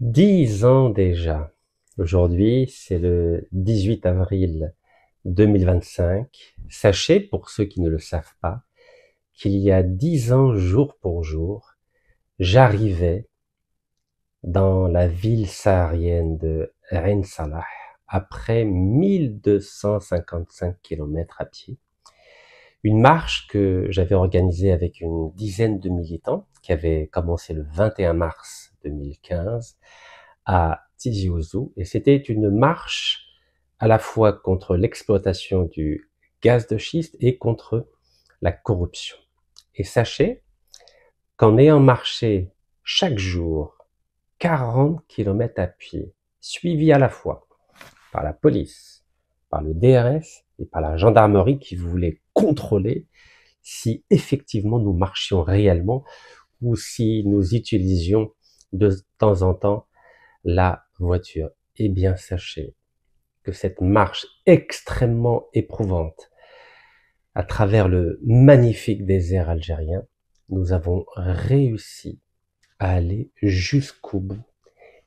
10 ans déjà. Aujourd'hui, c'est le 18 avril 2025. Sachez, pour ceux qui ne le savent pas, qu'il y a 10 ans, jour pour jour, j'arrivais dans la ville saharienne de Ain Salah après 1255 kilomètres à pied. Une marche que j'avais organisée avec une dizaine de militants qui avait commencé le 21 mars 2015 à Tizi Ouzou, et c'était une marche à la fois contre l'exploitation du gaz de schiste et contre la corruption. Et sachez qu'en ayant marché chaque jour 40 kilomètres à pied, suivis à la fois par la police, par le DRS et par la gendarmerie qui voulait contrôler si effectivement nous marchions réellement ou si nous utilisions de temps en temps la voiture. Eh bien, sachez que cette marche extrêmement éprouvante à travers le magnifique désert algérien, nous avons réussi à aller jusqu'au bout.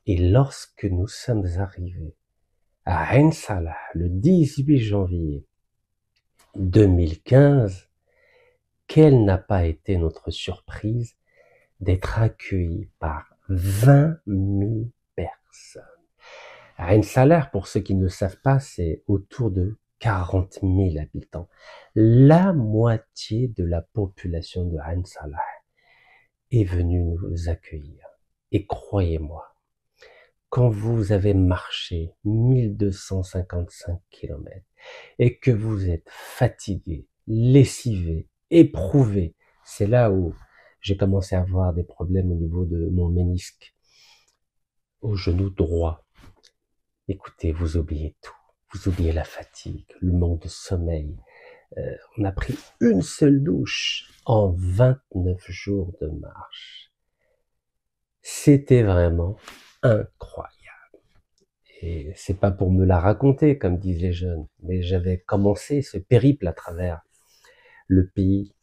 Et lorsque nous sommes arrivés à Ain Salah le 18 janvier 2015, quelle n'a pas été notre surprise d'être accueillis par 20 000 personnes. Ain Salah, pour ceux qui ne le savent pas, c'est autour de 40 000 habitants. La moitié de la population de Ain Salah est venue nous accueillir. Et croyez-moi, quand vous avez marché 1255 kilomètres et que vous êtes fatigué, lessivé, éprouvé, c'est là où j'ai commencé à avoir des problèmes au niveau de mon ménisque, au genou droit. Écoutez, vous oubliez tout. Vous oubliez la fatigue, le manque de sommeil. On a pris une seule douche en 29 jours de marche. C'était vraiment incroyable. Et c'est pas pour me la raconter, comme disent les jeunes, mais j'avais commencé ce périple à travers le pays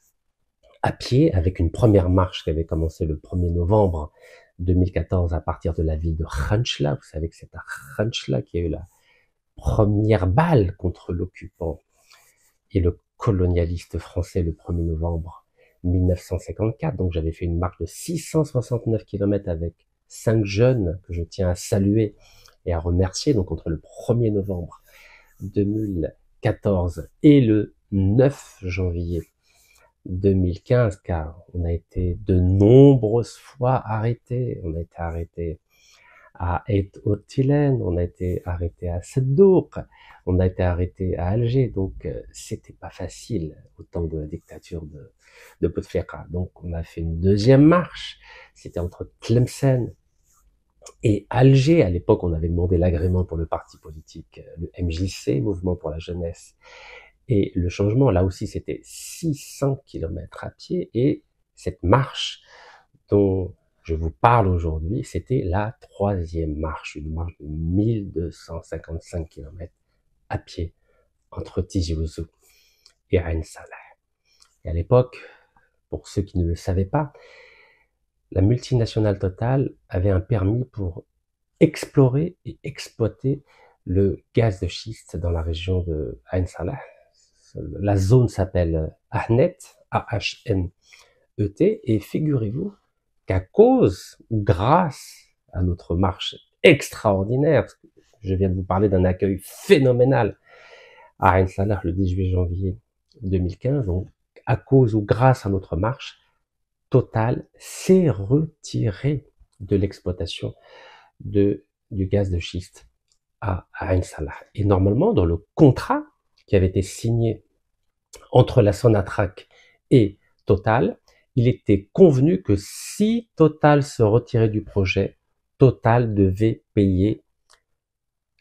à pied avec une première marche qui avait commencé le 1er novembre 2014 à partir de la ville de Khanchla. Vous savez que c'est à Khanchla qu'il y a eu la première balle contre l'occupant et le colonialiste français le 1er novembre 1954. Donc j'avais fait une marche de 669 km avec 5 jeunes que je tiens à saluer et à remercier. Donc entre le 1er novembre 2014 et le 9 janvier 2015, car on a été de nombreuses fois arrêtés. On a été arrêtés à Et Otilen, on a été arrêté à Seddouk, on a été arrêté à Alger, donc c'était pas facile au temps de la dictature de Bouteflika. Donc on a fait une deuxième marche, c'était entre Tlemcen et Alger. À l'époque, on avait demandé l'agrément pour le parti politique, le MJC, Mouvement pour la Jeunesse et le Changement. Là aussi, c'était 600 kilomètres à pied, et cette marche dont je vous parle aujourd'hui, c'était la troisième marche, une marche de 1255 km à pied entre Tizi Ouzou et Ain Salah. Et à l'époque, pour ceux qui ne le savaient pas, la multinationale Total avait un permis pour explorer et exploiter le gaz de schiste dans la région de Ain Salah. La zone s'appelle Ahnet, A-H-N-E-T, et figurez-vous qu'à cause ou grâce à notre marche extraordinaire, parce que je viens de vous parler d'un accueil phénoménal à Ain Salah le 18 janvier 2015, donc à cause ou grâce à notre marche, Total s'est retiré de l'exploitation du gaz de schiste à Ain Salah. Et normalement, dans le contrat qui avait été signé entre la Sonatrach et Total, il était convenu que si Total se retirait du projet, Total devait payer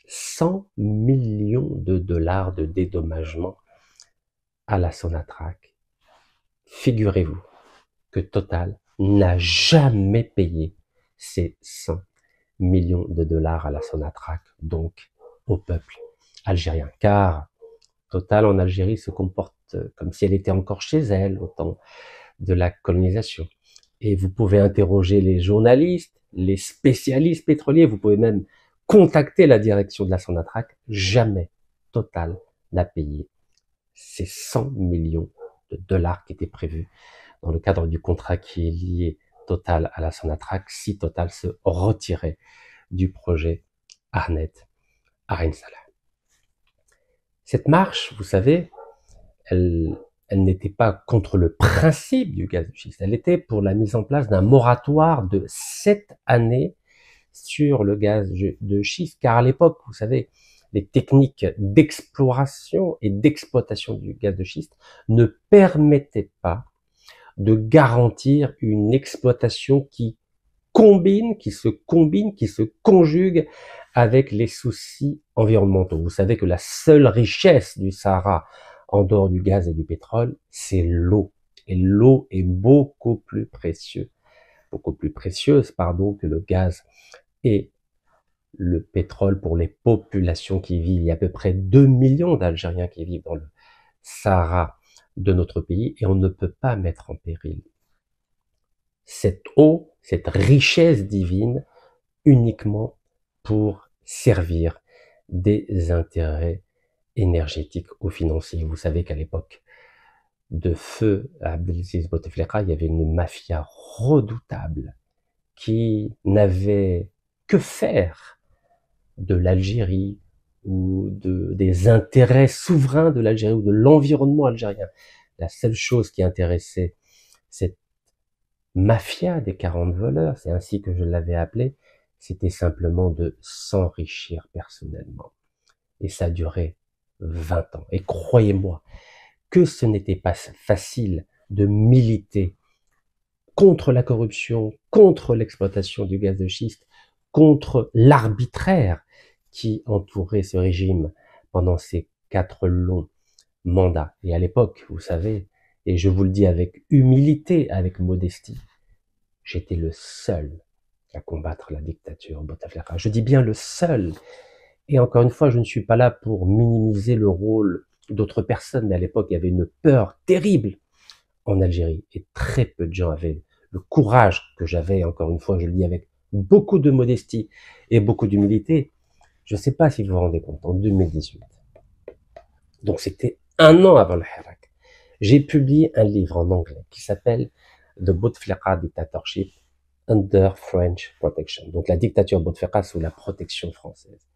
100 millions de dollars de dédommagement à la Sonatrach. Figurez-vous que Total n'a jamais payé ces 100 millions de dollars à la Sonatrach, donc au peuple algérien. Car Total en Algérie se comporte comme si elle était encore chez elle au temps de la colonisation. Et vous pouvez interroger les journalistes, les spécialistes pétroliers, vous pouvez même contacter la direction de la Sonatrach, jamais Total n'a payé ces 100 millions de dollars qui étaient prévus dans le cadre du contrat qui est lié Total à la Sonatrach si Total se retirait du projet Arnet à Ain Salah. Cette marche, vous savez, elle n'était pas contre le principe du gaz de schiste, elle était pour la mise en place d'un moratoire de 7 années sur le gaz de schiste, car à l'époque, vous savez, les techniques d'exploration et d'exploitation du gaz de schiste ne permettaient pas de garantir une exploitation qui se conjugue avec les soucis environnementaux. Vous savez que la seule richesse du Sahara, en dehors du gaz et du pétrole, c'est l'eau. Et l'eau est beaucoup plus précieuse que le gaz et le pétrole pour les populations qui vivent. Il y a à peu près 2 millions d'Algériens qui vivent dans le Sahara de notre pays et on ne peut pas mettre en péril cette eau, cette richesse divine uniquement pour servir des intérêts énergétiques ou financiers. Vous savez qu'à l'époque de feu Abdelaziz Bouteflika, il y avait une mafia redoutable qui n'avait que faire de l'Algérie ou des intérêts souverains de l'Algérie ou de l'environnement algérien. La seule chose qui intéressait cette mafia des 40 voleurs, c'est ainsi que je l'avais appelé, c'était simplement de s'enrichir personnellement. Et ça a duré 20 ans. Et croyez-moi que ce n'était pas facile de militer contre la corruption, contre l'exploitation du gaz de schiste, contre l'arbitraire qui entourait ce régime pendant ces 4 longs mandats. Et à l'époque, vous savez, et je vous le dis avec humilité, avec modestie, j'étais le seul à combattre la dictature Bouteflika. Je dis bien le seul. Et encore une fois, je ne suis pas là pour minimiser le rôle d'autres personnes, mais à l'époque, il y avait une peur terrible en Algérie. Et très peu de gens avaient le courage que j'avais, encore une fois, je le dis avec beaucoup de modestie et beaucoup d'humilité. Je ne sais pas si vous vous rendez compte, en 2018. Donc c'était 1 an avant le Hirak. J'ai publié un livre en anglais qui s'appelle The Bouteflika Dictatorship Under French Protection. Donc la dictature Bouteflika sous la protection française.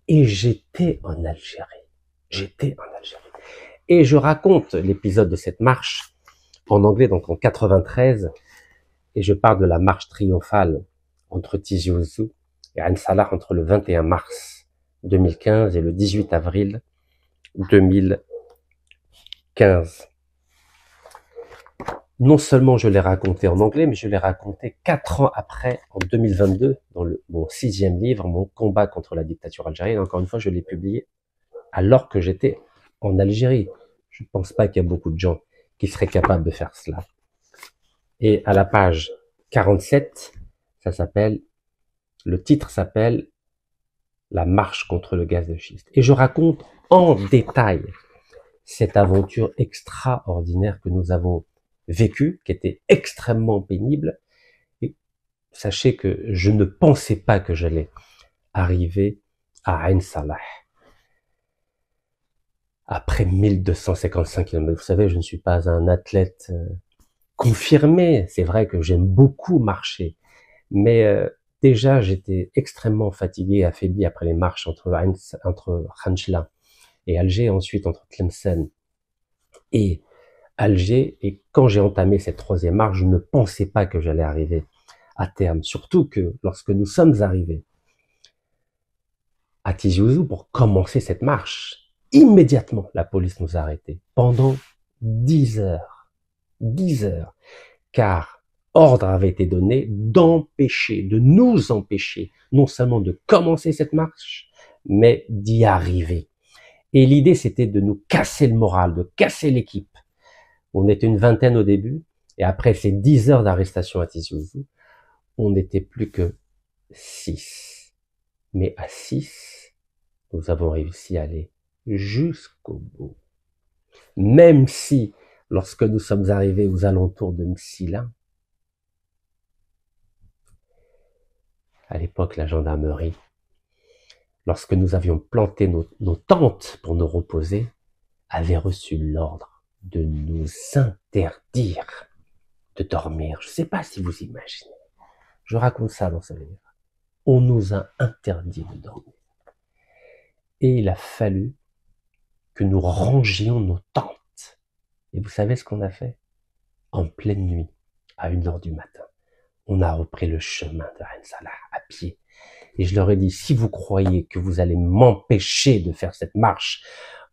Et j'étais en Algérie. Et je raconte l'épisode de cette marche en anglais, donc en 93, et je parle de la marche triomphale entre Tizi Ouzou et Ain Salah entre le 21 mars 2015 et le 18 avril 2015. Non seulement je l'ai raconté en anglais, mais je l'ai raconté 4 ans après, en 2022, dans mon 6e livre, mon combat contre la dictature algérienne. Encore une fois, je l'ai publié alors que j'étais en Algérie. Je ne pense pas qu'il y a beaucoup de gens qui seraient capables de faire cela. Et à la page 47, le titre s'appelle La marche contre le gaz de schiste. Et je raconte en détail cette aventure extraordinaire que nous avons vécue, qui était extrêmement pénible. Et sachez que je ne pensais pas que j'allais arriver à Ain Salah. Après 1255 km, vous savez, je ne suis pas un athlète confirmé. C'est vrai que j'aime beaucoup marcher. Mais déjà, j'étais extrêmement fatigué, affaibli après les marches entre Khanchla et Alger, ensuite entre Tlemcen et Alger. Et quand j'ai entamé cette 3e marche, je ne pensais pas que j'allais arriver à terme. Surtout que lorsque nous sommes arrivés à Tizi Ouzou pour commencer cette marche, immédiatement, la police nous a arrêtés pendant 10 heures. 10 heures. Car ordre avait été donné de nous empêcher, non seulement de commencer cette marche, mais d'y arriver. Et l'idée, c'était de nous casser le moral, de casser l'équipe. On était une vingtaine au début, et après ces 10 heures d'arrestation à Tizi Ouzou, on n'était plus que 6. Mais à 6, nous avons réussi à aller jusqu'au bout. Même si, lorsque nous sommes arrivés aux alentours de Msila, à l'époque la gendarmerie, lorsque nous avions planté nos tentes pour nous reposer, avait reçu l'ordre de nous interdire de dormir. Je ne sais pas si vous imaginez. Je raconte ça dans ce livre. On nous a interdit de dormir. Et il a fallu que nous rangions nos tentes. Et vous savez ce qu'on a fait? En pleine nuit, à 1h du matin, on a repris le chemin de Ain Salah à pied. Et je leur ai dit, si vous croyez que vous allez m'empêcher de faire cette marche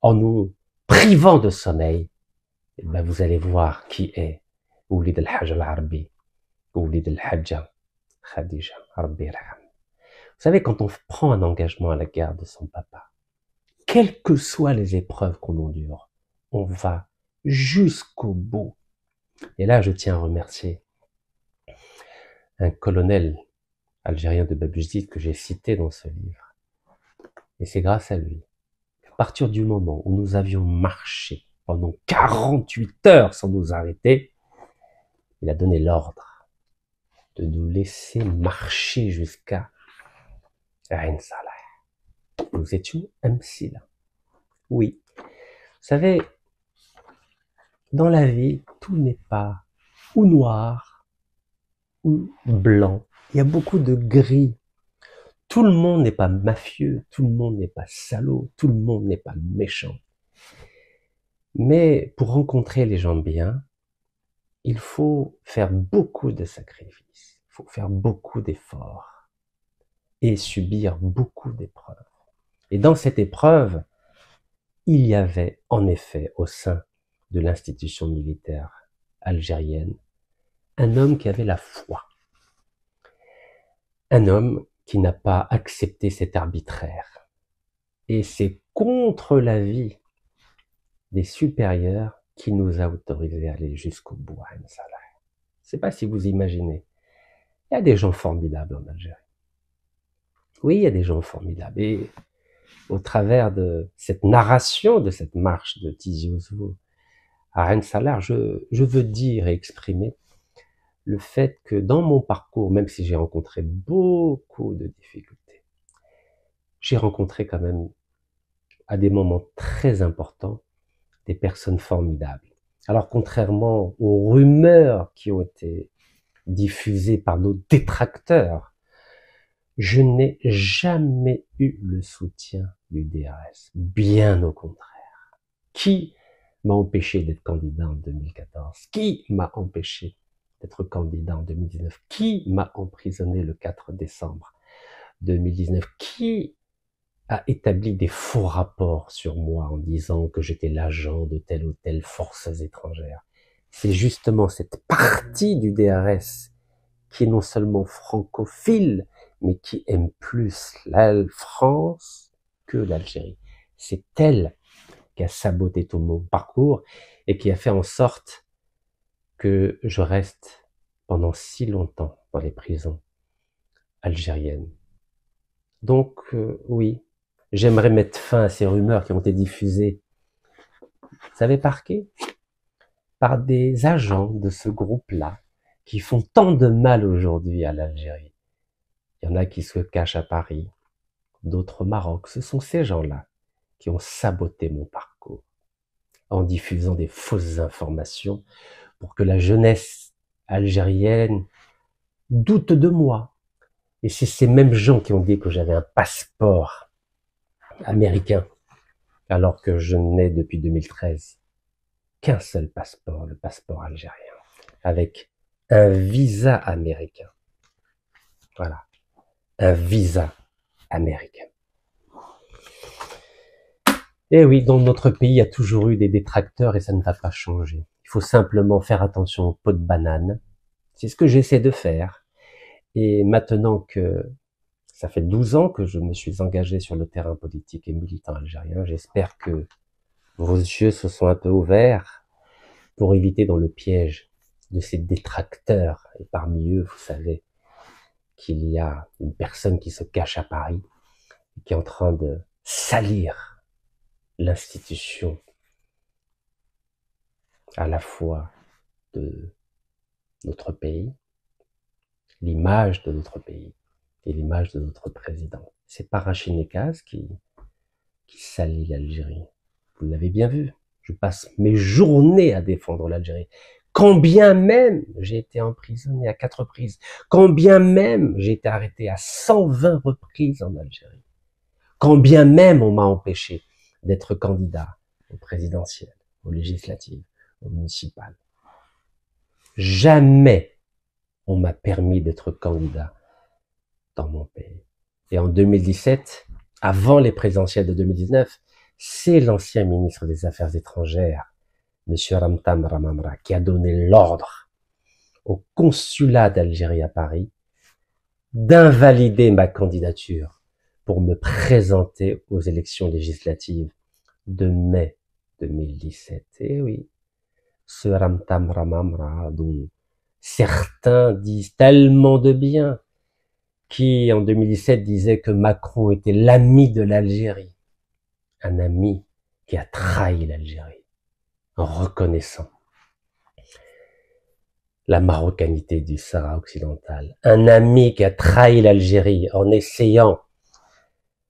en nous privant de sommeil, eh ben vous allez voir qui est Oulid al-Hajj al-Arbi, Oulid al-Hajja Khadija, Rabbi yarham. Vous savez, quand on prend un engagement à la garde de son papa, quelles que soient les épreuves qu'on endure, on va jusqu'au bout. Et là, je tiens à remercier un colonel algérien de Babujid que j'ai cité dans ce livre. Et c'est grâce à lui qu'à partir du moment où nous avions marché pendant 48 heures sans nous arrêter, il a donné l'ordre de nous laisser marcher jusqu'à Ain Salah. Nous étions Amsila. Oui. Vous savez, dans la vie, tout n'est pas ou noir ou blanc. Il y a beaucoup de gris. Tout le monde n'est pas mafieux, tout le monde n'est pas salaud, tout le monde n'est pas méchant. Mais pour rencontrer les gens bien, il faut faire beaucoup de sacrifices, il faut faire beaucoup d'efforts et subir beaucoup d'épreuves. Et dans cette épreuve, il y avait en effet au sein de l'institution militaire algérienne un homme qui avait la foi, un homme qui n'a pas accepté cet arbitraire. Et c'est contre l'avis des supérieurs qui nous a autorisé à aller jusqu'au bout à Ain Salah. Je ne sais pas si vous imaginez. Il y a des gens formidables en Algérie. Oui, il y a des gens formidables. Et au travers de cette narration de cette marche de Tizi Ouzou à Ain Salah, je veux dire et exprimer le fait que dans mon parcours, même si j'ai rencontré beaucoup de difficultés, j'ai rencontré quand même à des moments très importants des personnes formidables. Alors contrairement aux rumeurs qui ont été diffusées par nos détracteurs, je n'ai jamais eu le soutien du DRS, bien au contraire. Qui m'a empêché d'être candidat en 2014? Qui m'a empêché d'être candidat en 2019? Qui m'a emprisonné le 4 décembre 2019? Qui a établi des faux rapports sur moi en disant que j'étais l'agent de telle ou telle forces étrangères? C'est justement cette partie du DRS qui est non seulement francophile, mais qui aime plus la France que l'Algérie. C'est elle qui a saboté tout mon parcours et qui a fait en sorte que je reste pendant si longtemps dans les prisons algériennes. Donc, oui, j'aimerais mettre fin à ces rumeurs qui ont été diffusées. Vous savez par qui? Par des agents de ce groupe-là qui font tant de mal aujourd'hui à l'Algérie. Il y en a qui se cachent à Paris, d'autres au Maroc. Ce sont ces gens-là qui ont saboté mon parcours en diffusant des fausses informations pour que la jeunesse algérienne doute de moi. Et c'est ces mêmes gens qui ont dit que j'avais un passeport américain, alors que je n'ai depuis 2013 qu'un seul passeport, le passeport algérien, avec un visa américain. Voilà, un visa américain. Et oui, dans notre pays, il y a toujours eu des détracteurs et ça ne va pas changer. Il faut simplement faire attention aux pots de banane. C'est ce que j'essaie de faire. Et maintenant que ça fait 12 ans que je me suis engagé sur le terrain politique et militant algérien, j'espère que vos yeux se sont un peu ouverts pour éviter dans le piège de ces détracteurs. Et parmi eux, vous savez qu'il y a une personne qui se cache à Paris et qui est en train de salir l'institution à la fois de notre pays, l'image de notre pays et l'image de notre président. C'est pas Rachid Nekaz qui salit l'Algérie. Vous l'avez bien vu. Je passe mes journées à défendre l'Algérie. Quand bien même j'ai été emprisonné à 4 reprises, quand bien même j'ai été arrêté à 120 reprises en Algérie, quand bien même on m'a empêché d'être candidat au présidentiel, aux législatives, aux municipales. Jamais on m'a permis d'être candidat dans mon pays. Et en 2017, avant les présidentielles de 2019, c'est l'ancien ministre des Affaires étrangères, M. Ramtan Ramamra, qui a donné l'ordre au consulat d'Algérie à Paris d'invalider ma candidature pour me présenter aux élections législatives de mai 2017. Et oui, ce Ramtan Ramamra dont certains disent tellement de bien, qui en 2017 disait que Macron était l'ami de l'Algérie, un ami qui a trahi l'Algérie en reconnaissant la marocanité du Sahara occidental, un ami qui a trahi l'Algérie en essayant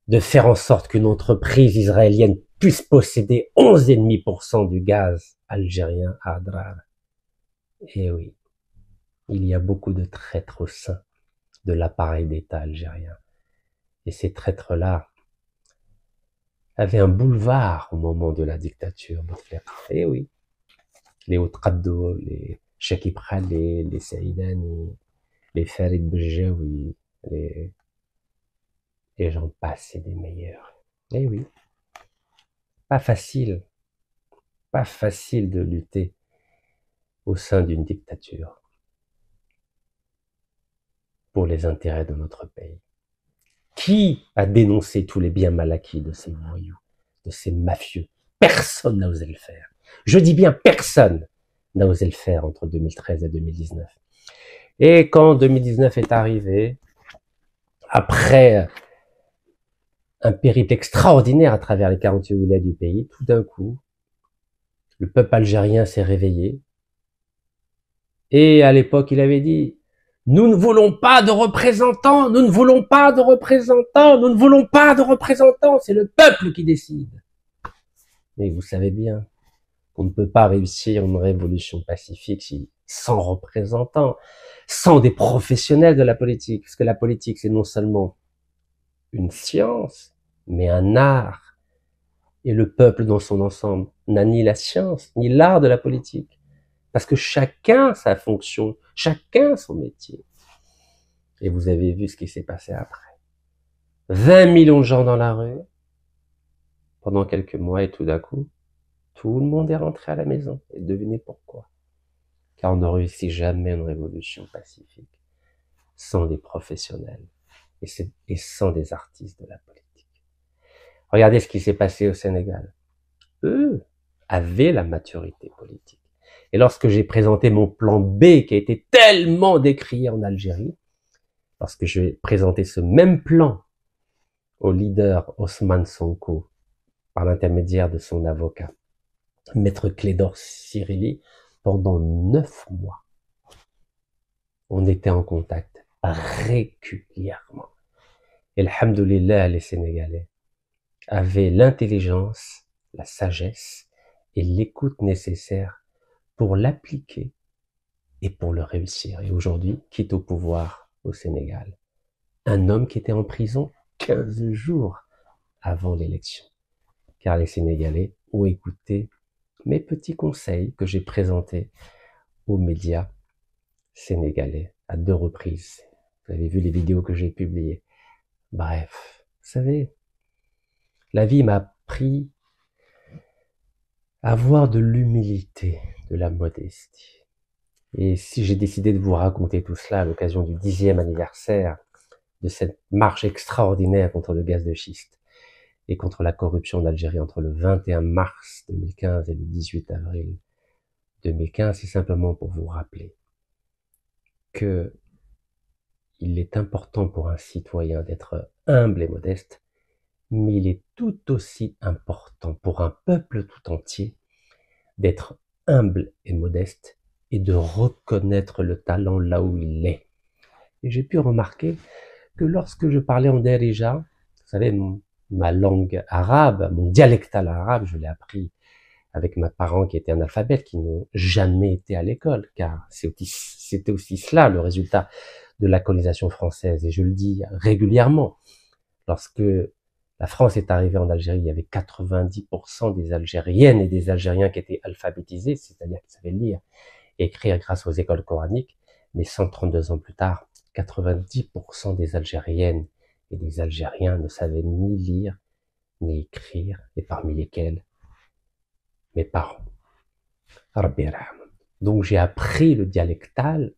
de faire en sorte qu'une entreprise israélienne puisse posséder 11,5% du gaz algérien à Adrar. Et oui, il y a beaucoup de traîtres au sein de l'appareil d'État algérien. Et ces traîtres-là avaient un boulevard au moment de la dictature Bouteflika. Et oui, les Outrabdo, les Chakib Khalé, les Saïdani, les Farid Boujaoui, et j'en passe, c'est des meilleurs. Et oui, pas facile de lutter au sein d'une dictature pour les intérêts de notre pays. Qui a dénoncé tous les biens mal acquis de ces voyous, de ces mafieux? Personne n'a osé le faire. Je dis bien personne n'a osé le faire entre 2013 et 2019. Et quand 2019 est arrivé, après un périple extraordinaire à travers les 48 wilayas du pays, tout d'un coup, le peuple algérien s'est réveillé. Et à l'époque, il avait dit: nous ne voulons pas de représentants, nous ne voulons pas de représentants, nous ne voulons pas de représentants, c'est le peuple qui décide. Mais vous savez bien qu'on ne peut pas réussir une révolution pacifique sans représentants, sans des professionnels de la politique. Parce que la politique, c'est non seulement une science, mais un art. Et le peuple dans son ensemble n'a ni la science, ni l'art de la politique. Parce que chacun sa fonction, chacun son métier. Et vous avez vu ce qui s'est passé après. 20 millions de gens dans la rue, pendant quelques mois, et tout d'un coup, tout le monde est rentré à la maison. Et devinez pourquoi. Car on ne réussit jamais une révolution pacifique sans des professionnels et sans des artistes de la politique. Regardez ce qui s'est passé au Sénégal. Eux avaient la maturité politique. Et lorsque j'ai présenté mon plan B, qui a été tellement décrié en Algérie, lorsque j'ai présenté ce même plan au leader Ousmane Sonko, par l'intermédiaire de son avocat, Maître Clédor Cirili, pendant 9 mois, on était en contact régulièrement. Et alhamdoulilah, les Sénégalais avaient l'intelligence, la sagesse et l'écoute nécessaires pour l'appliquer et pour le réussir. Et aujourd'hui, quitte au pouvoir au Sénégal, un homme qui était en prison 15 jours avant l'élection. Car les Sénégalais ont écouté mes petits conseils que j'ai présentés aux médias sénégalais à 2 reprises. Vous avez vu les vidéos que j'ai publiées. Bref, vous savez, la vie m'a appris à avoir de l'humilité, de la modestie. Et si j'ai décidé de vous raconter tout cela à l'occasion du 10e anniversaire de cette marche extraordinaire contre le gaz de schiste et contre la corruption d'Algérie entre le 21 mars 2015 et le 18 avril 2015, c'est simplement pour vous rappeler que il est important pour un citoyen d'être humble et modeste, mais il est tout aussi important pour un peuple tout entier d'être humble et modeste et de reconnaître le talent là où il est. Et j'ai pu remarquer que lorsque je parlais en Darija, vous savez, ma langue arabe, mon dialectal arabe, je l'ai appris avec mes parents qui étaient analphabètes, qui n'ont jamais été à l'école, car c'était aussi cela le résultat de la colonisation française. Et je le dis régulièrement, lorsque la France est arrivée en Algérie, il y avait 90% des Algériennes et des Algériens qui étaient alphabétisés, c'est-à-dire qui savaient lire et écrire grâce aux écoles coraniques. Mais 132 ans plus tard, 90% des Algériennes et des Algériens ne savaient ni lire ni écrire, et parmi lesquels mes parents. Donc j'ai appris le dialectal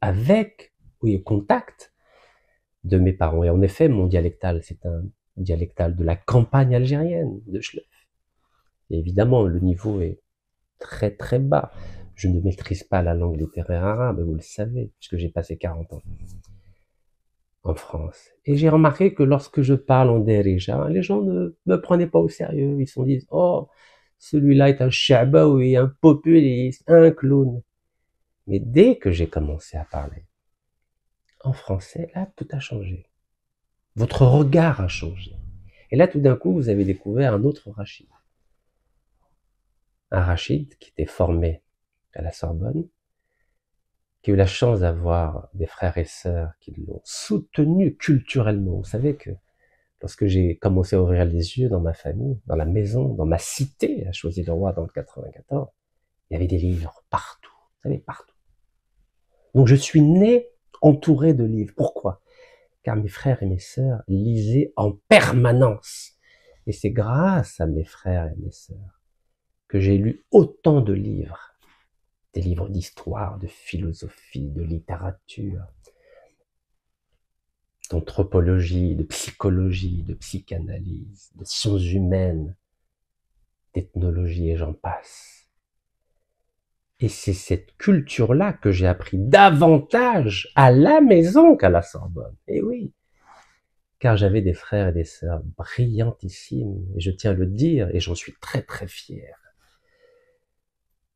avec au contact de mes parents. Et en effet, mon dialectal, c'est un dialectal de la campagne algérienne, de Chlef. Et évidemment, le niveau est très très bas. Je ne maîtrise pas la langue littéraire arabe, vous le savez, puisque j'ai passé 40 ans en France. Et j'ai remarqué que lorsque je parle en Darija, les gens ne me prenaient pas au sérieux. Ils se disent, oh, celui-là est un shabaoui, un populiste, un clown. Mais dès que j'ai commencé à parler en français, là, tout a changé. Votre regard a changé. Et là, tout d'un coup, vous avez découvert un autre Rachid. Un Rachid qui était formé à la Sorbonne, qui a eu la chance d'avoir des frères et sœurs qui l'ont soutenu culturellement. Vous savez que lorsque j'ai commencé à ouvrir les yeux dans ma famille, dans la maison, dans ma cité, à Choisy-le-Roi dans le 94, il y avait des livres partout, vous savez, partout. Donc je suis né entouré de livres. Pourquoi? Car mes frères et mes sœurs lisaient en permanence. Et c'est grâce à mes frères et mes sœurs que j'ai lu autant de livres. Des livres d'histoire, de philosophie, de littérature, d'anthropologie, de psychologie, de psychanalyse, de sciences humaines, d'ethnologie et j'en passe. Et c'est cette culture-là que j'ai appris davantage à la maison qu'à la Sorbonne. Et oui, car j'avais des frères et des sœurs brillantissimes, et je tiens à le dire, et j'en suis très très fier.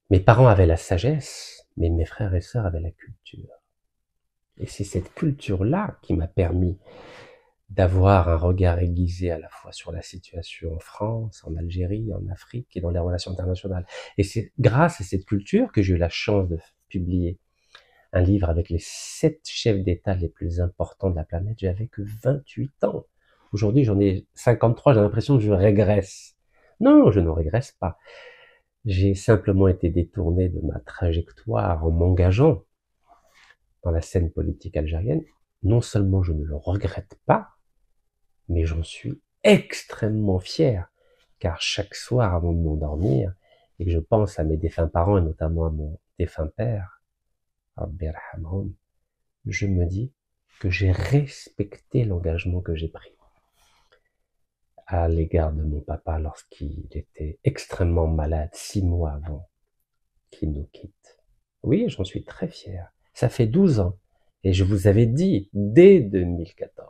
Mes parents avaient la sagesse, mais mes frères et sœurs avaient la culture. Et c'est cette culture-là qui m'a permis d'avoir un regard aiguisé à la fois sur la situation en France, en Algérie, en Afrique et dans les relations internationales. Et c'est grâce à cette culture que j'ai eu la chance de publier un livre avec les 7 chefs d'État les plus importants de la planète. J'avais que 28 ans. Aujourd'hui, j'en ai 53, j'ai l'impression que je régresse. Non, je ne régresse pas. J'ai simplement été détourné de ma trajectoire en m'engageant dans la scène politique algérienne. Non seulement je ne le regrette pas, mais j'en suis extrêmement fier, car chaque soir avant de m'endormir, et que je pense à mes défunts parents, et notamment à mon défunt père, je me dis que j'ai respecté l'engagement que j'ai pris à l'égard de mon papa lorsqu'il était extrêmement malade 6 mois avant qu'il nous quitte. Oui, j'en suis très fier. Ça fait 12 ans, et je vous avais dit dès 2014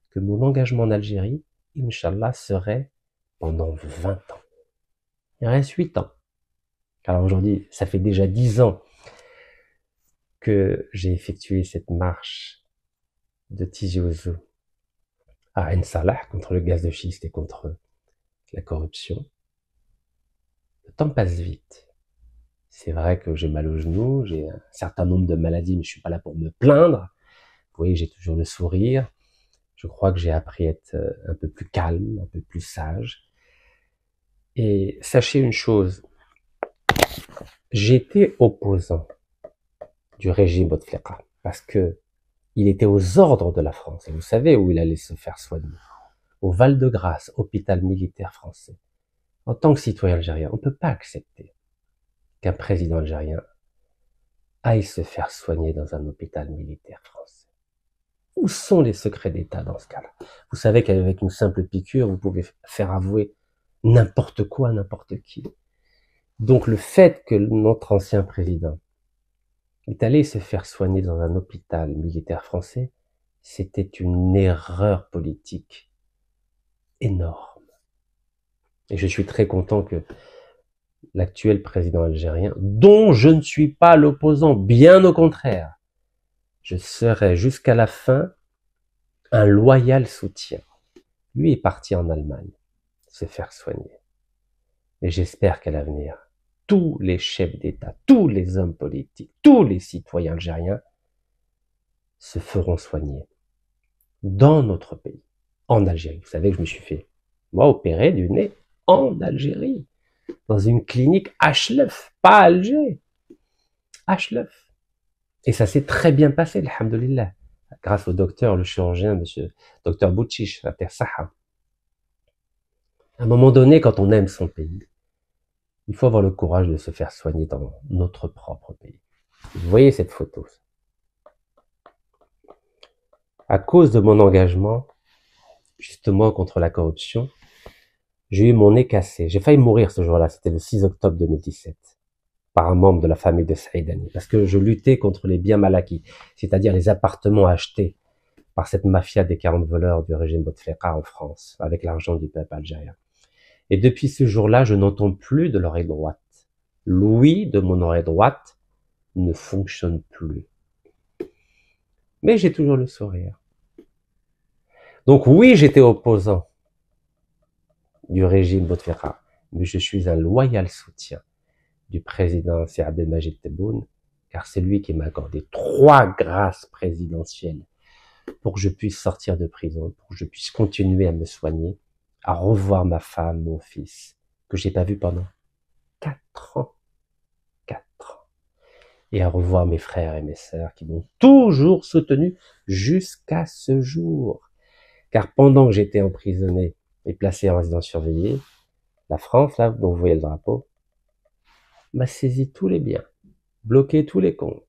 que mon engagement en Algérie, Inch'Allah, serait pendant 20 ans. Il reste 8 ans. Alors aujourd'hui, ça fait déjà 10 ans que j'ai effectué cette marche de Tizi Ouzou à Ain Salah contre le gaz de schiste et contre la corruption. Le temps passe vite. C'est vrai que j'ai mal aux genoux, j'ai un certain nombre de maladies, mais je suis pas là pour me plaindre. Vous voyez, j'ai toujours le sourire. Je crois que j'ai appris à être un peu plus calme, un peu plus sage. Et sachez une chose, j'étais opposant du régime Bouteflika parce que il était aux ordres de la France. Et vous savez où il allait se faire soigner? Au Val-de-Grâce, hôpital militaire français. En tant que citoyen algérien, on ne peut pas accepter qu'un président algérien aille se faire soigner dans un hôpital militaire français. Où sont les secrets d'État dans ce cas-là? Vous savez qu'avec une simple piqûre, vous pouvez faire avouer n'importe quoi à n'importe qui. Donc le fait que notre ancien président est allé se faire soigner dans un hôpital militaire français, c'était une erreur politique énorme. Et je suis très content que l'actuel président algérien, dont je ne suis pas l'opposant, bien au contraire, je serai jusqu'à la fin un loyal soutien. Lui est parti en Allemagne se faire soigner. Et j'espère qu'à l'avenir, tous les chefs d'État, tous les hommes politiques, tous les citoyens algériens se feront soigner dans notre pays, en Algérie. Vous savez que je me suis fait, moi, opérer du nez en Algérie, dans une clinique H9, pas Alger, H9. Et ça s'est très bien passé, alhamdoulilah, grâce au docteur, le chirurgien, monsieur docteur Boutchiche, à Terre Saha. À un moment donné, quand on aime son pays, il faut avoir le courage de se faire soigner dans notre propre pays. Vous voyez cette photo. À cause de mon engagement, justement contre la corruption, j'ai eu mon nez cassé. J'ai failli mourir ce jour-là, c'était le 6 octobre 2017, par un membre de la famille de Saïdani, parce que je luttais contre les biens mal acquis, c'est-à-dire les appartements achetés par cette mafia des 40 voleurs du régime Bouteflika en France, avec l'argent du peuple algérien. Et depuis ce jour-là, je n'entends plus de l'oreille droite. L'ouïe de mon oreille droite ne fonctionne plus. Mais j'ai toujours le sourire. Donc oui, j'étais opposant du régime Bouteflika, mais je suis un loyal soutien du président Si Abdelmajid Tebboune, car c'est lui qui m'a accordé 3 grâces présidentielles pour que je puisse sortir de prison, pour que je puisse continuer à me soigner, à revoir ma femme, mon fils, que j'ai pas vu pendant 4 ans. 4 ans. Et à revoir mes frères et mes sœurs qui m'ont toujours soutenu jusqu'à ce jour. Car pendant que j'étais emprisonné et placé en résidence surveillée, la France, là, dont vous voyez le drapeau, m'a saisi tous les biens, bloqué tous les comptes,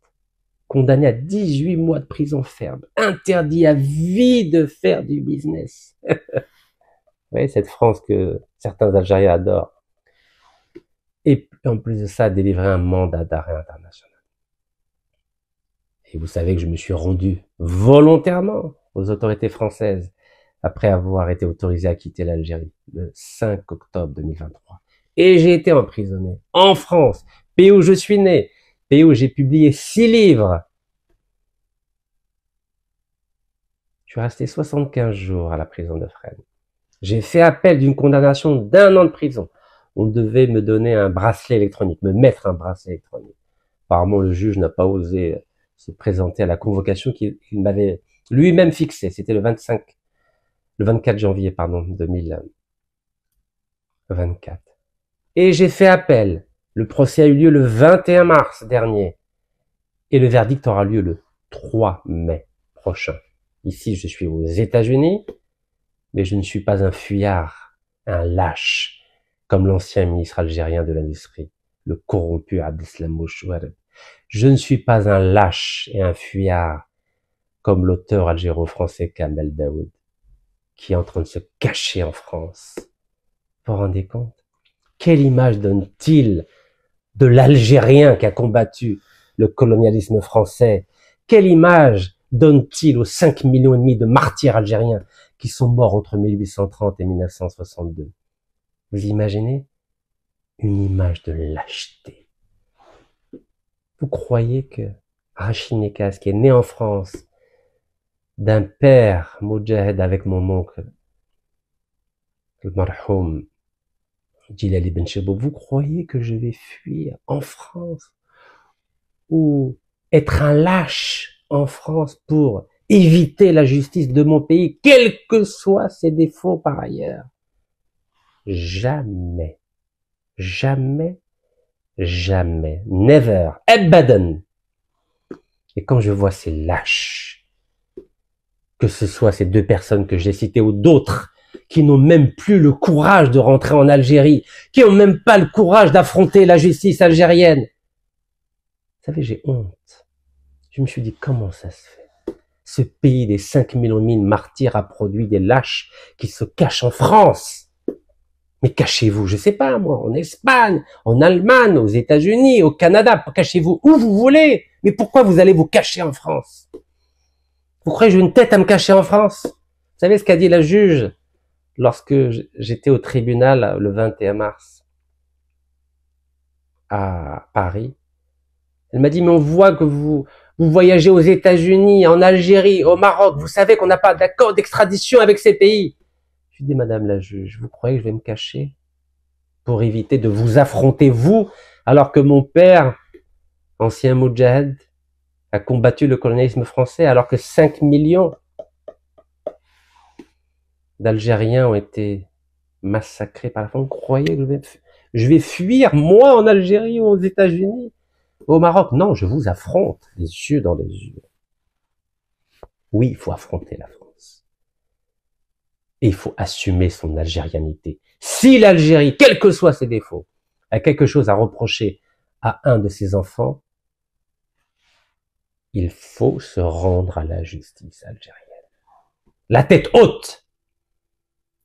condamné à 18 mois de prison ferme, interdit à vie de faire du business. Vous voyez, cette France que certains Algériens adorent. Et en plus de ça, délivrer un mandat d'arrêt international. Et vous savez que je me suis rendu volontairement aux autorités françaises après avoir été autorisé à quitter l'Algérie le 5 octobre 2023. Et j'ai été emprisonné en France, pays où je suis né, pays où j'ai publié 6 livres. Je suis resté 75 jours à la prison de Fresnes. J'ai fait appel d'une condamnation d'1 an de prison. On devait me donner un bracelet électronique, me mettre un bracelet électronique. Apparemment, le juge n'a pas osé se présenter à la convocation qu'il m'avait lui-même fixée. C'était le 24 janvier, 2024. Et j'ai fait appel. Le procès a eu lieu le 21 mars dernier. Et le verdict aura lieu le 3 mai prochain. Ici, je suis aux États-Unis, mais je ne suis pas un fuyard, un lâche, comme l'ancien ministre algérien de l'Industrie, le corrompu Abdeslam Mouchouareb. Je ne suis pas un lâche et un fuyard, comme l'auteur algéro-français Kamel Daoud, qui est en train de se cacher en France. Vous vous rendez compte? Quelle image donne-t-il de l'Algérien qui a combattu le colonialisme français? Quelle image donne-t-il aux 5,5 millions de martyrs algériens qui sont morts entre 1830 et 1962? Vous imaginez? Une image de lâcheté. Vous croyez que Rachid Nekaz, qui est né en France, d'un père moudjahid avec mon oncle, le marhoum Djilali Ben Chebou, vous croyez que je vais fuir en France ou être un lâche en France pour éviter la justice de mon pays, quels que soient ses défauts par ailleurs? Jamais, jamais, jamais, never, abadan. Et quand je vois ces lâches, que ce soit ces 2 personnes que j'ai citées ou d'autres, qui n'ont même plus le courage de rentrer en Algérie, qui n'ont même pas le courage d'affronter la justice algérienne. Vous savez, j'ai honte. Je me suis dit, comment ça se fait? Ce pays des 5 millions de martyrs a produit des lâches qui se cachent en France. Mais cachez-vous, je sais pas moi, en Espagne, en Allemagne, aux États-Unis, au Canada, cachez-vous où vous voulez. Mais pourquoi vous allez vous cacher en France? Vous croyez que j'ai une tête à me cacher en France? Vous savez ce qu'a dit la juge lorsque j'étais au tribunal le 21 mars à Paris? Elle m'a dit, mais on voit que vous Vous voyagez aux États-Unis, en Algérie, au Maroc. Vous savez qu'on n'a pas d'accord d'extradition avec ces pays. Je lui dis, Madame la juge, vous croyez que je vais me cacher pour éviter de vous affronter, vous, alors que mon père, ancien moudjahid, a combattu le colonialisme français, alors que 5 millions d'Algériens ont été massacrés par la France. Vous croyez que je vais fuir, moi, en Algérie ou aux États-Unis, au Maroc? Non, je vous affronte, les yeux dans les yeux. Oui, il faut affronter la France. Et il faut assumer son algérianité. Si l'Algérie, quels que soient ses défauts, a quelque chose à reprocher à un de ses enfants, il faut se rendre à la justice algérienne. La tête haute.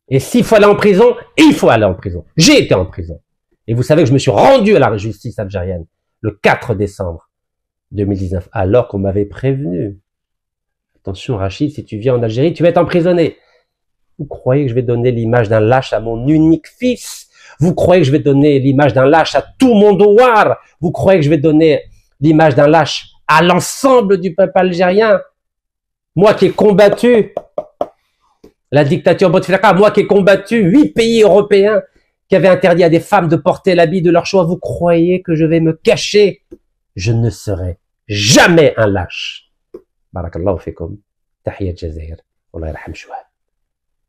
Et s'il faut aller en prison, il faut aller en prison. J'ai été en prison. Et vous savez que je me suis rendu à la justice algérienne le 4 décembre 2019, alors qu'on m'avait prévenu. Attention Rachid, si tu viens en Algérie, tu vas être emprisonné. Vous croyez que je vais donner l'image d'un lâche à mon unique fils? Vous croyez que je vais donner l'image d'un lâche à tout mon douar? Vous croyez que je vais donner l'image d'un lâche à l'ensemble du peuple algérien? Moi qui ai combattu la dictature Bouteflika, moi qui ai combattu 8 pays européens qui avaient interdit à des femmes de porter l'habit de leur choix, vous croyez que je vais me cacher? Je ne serai jamais un lâche. Barakallahu fikum. Tahiyat Jazair. Allah yarham Chouad.